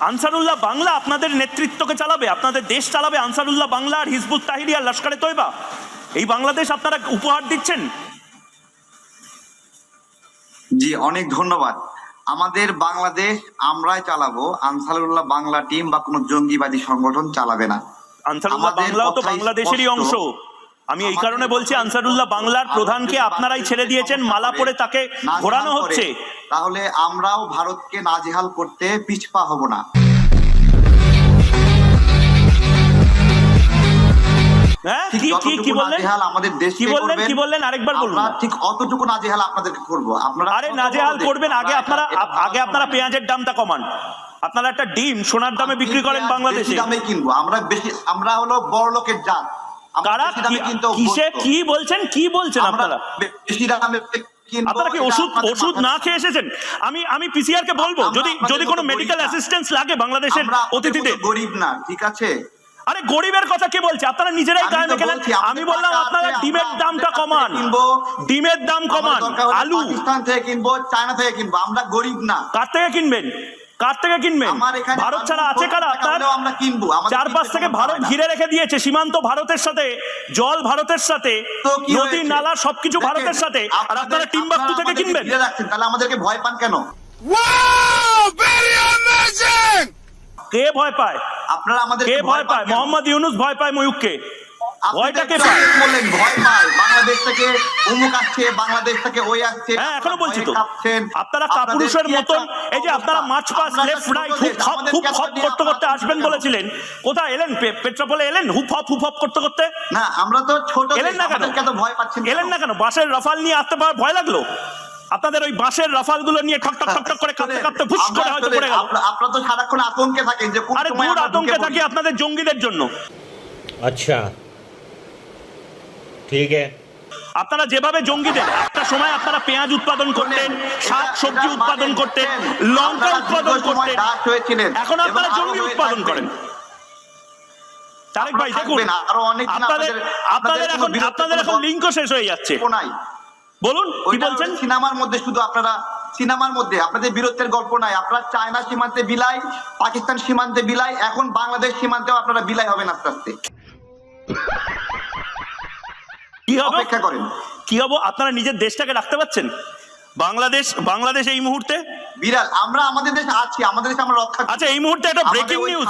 আনসারুল্লাহ বাংলা আপনাদের নেতৃত্বকে চালাবে, আপনাদের দেশ চালাবে আনসারুল্লাহ বাংলা আর হিজবুত তাহরির আর লস্করে তৈবা? এই বাংলাদেশ আপনারা উপহার দিচ্ছেন? জি অনেক ধন্যবাদ। আমাদের বাংলাদেশ আমরাই চালাবো, আনসারুল্লাহ বাংলা টিম বা কোনো জঙ্গিবাদী সংগঠন চালাবে না। আনসারুল্লাহ বাংলাও তো বাংলাদেশেরই অংশ। আমি এই কারণে বলছি, আনসারুল্লাহ বাংলার প্রধানকে আপনারাই ছেড়ে দিয়েছেন, মালা পরে তাকে ঘোরানো হচ্ছে। তাহলে আমরাও ভারতকে নাজেহাল করতে পিছপা হব না। কি বললেন আরেকবার বলুন। ঠিক অতটুকু নাজেহাল আপনাদেরকে করব। আপনারা আরে নাজেহাল করবেন, আগে আপনারা পেঁয়াজের দামটা কমান। আপনারা একটা ডিম সোনার দামে বিক্রি করেন বাংলাদেশে, দামে কিনবো আমরা হলো বড় লোকের জাত। কি বলছেন আপনারা? বেশি দামে আপনারা কি ওষুধ না খেয়ে এসেছেন? আমি পিসিআর কে বলবো, যদি কোনো মেডিকেল অ্যাসিস্ট্যান্স লাগে বাংলাদেশের অতিথিদের। গরিব না, ঠিক আছে? আরে গরিবের কথা কে বলছে? আপনারা নিজেরাই গায়ে মেখে নেন। আমি বললাম আপনারা ডিমের দামটা কমান, ডিমের দাম কমান। আলু পাকিস্তান থেকে কিনবো, চায়না থেকে কিনবো, আমরা গরিব না। কার থেকে কিনবেন? ভারত ছাড়া আছে কারা? আপনার চারপাশ থেকে ভারত ঘিরে রেখে দিয়েছে, সীমান্ত ভারতের সাথে, জল ভারতের সাথে, নদী নালা সবকিছু ভারতের সাথে, আর আপনারা টিম্বাকটু থেকে কিনবেন? তাহলে আমাদেরকে ভয় পান কেন? কে ভয় পায়? আপনারা আমাদের কে ভয় পায়? মোহাম্মদ ইউনূস ভয় পায় ময়ূককে? ভয়টা কে পায়? বললেন ভয় পায়, বাংলাদেশ থেকে অমুক আসছে, বাংলাদেশ থেকে ওই আসছে। হ্যাঁ এখনো বলছি তো, আপনারা কাপুরুষের মতন এই যে আপনারা মার্চ পাস লেফট রাইট হুপ হপ করতে করতে আসবেন বলেছিলেন, কোথায় এলেন? পেট্রোপোলে এলেন হুপ হপ করতে করতে? না আমরা তো ছোট, এলেন না কেন? ভয় পাচ্ছেন? এলেন না কেন? বাসের রাফাল নিয়ে আসতে ভয় লাগলো? আপনাদের ওই বাসের রাফাল গুলো নিয়ে ঠক ঠক করে কাঁপতে ফুস করে হয়তো পড়ে গেল। আপনারা তো সারাক্ষণ আতঙ্কে থাকেন যে কোন সময় আমরা আতঙ্কে থাকি আপনাদের জঙ্গিদের জন্য। আচ্ছা ঠিক আছে। আপনারা যেভাবে জঙ্গিদের একটা সময় আপনারা পেঁয়াজ উৎপাদন করতেন, শাক সবজি উৎপাদন করতেন, লঙ্কা উৎপাদন করতেন, এখন আপনারা জঙ্গি উৎপাদন করেন। তারেক ভাই দেখুন, আপনাদের এখন লিঙ্কও শেষ হয়ে যাচ্ছে। বলুন কি বলছেন? সিনেমার মধ্যে আপনাদের বীরত্বের গল্প নাই। আপনারা চায়না সীমান্তে বিলাই, পাকিস্তান সীমান্তে বিলাই, এখন বাংলাদেশ সীমান্তেও আপনারা বিলাই হবেন আস্তে আস্তে। কি হবে? অপেক্ষা করেন। কি হবে? আপনারা নিজের দেশটাকে রাখতে পারছেন? বাংলাদেশ এই মুহূর্তে বিড়াল। আমরা আমাদের দেশ আছি, আমাদের দেশ আমরা রক্ষা। আচ্ছা এই মুহূর্তে একটা ব্রেকিং নিউজ।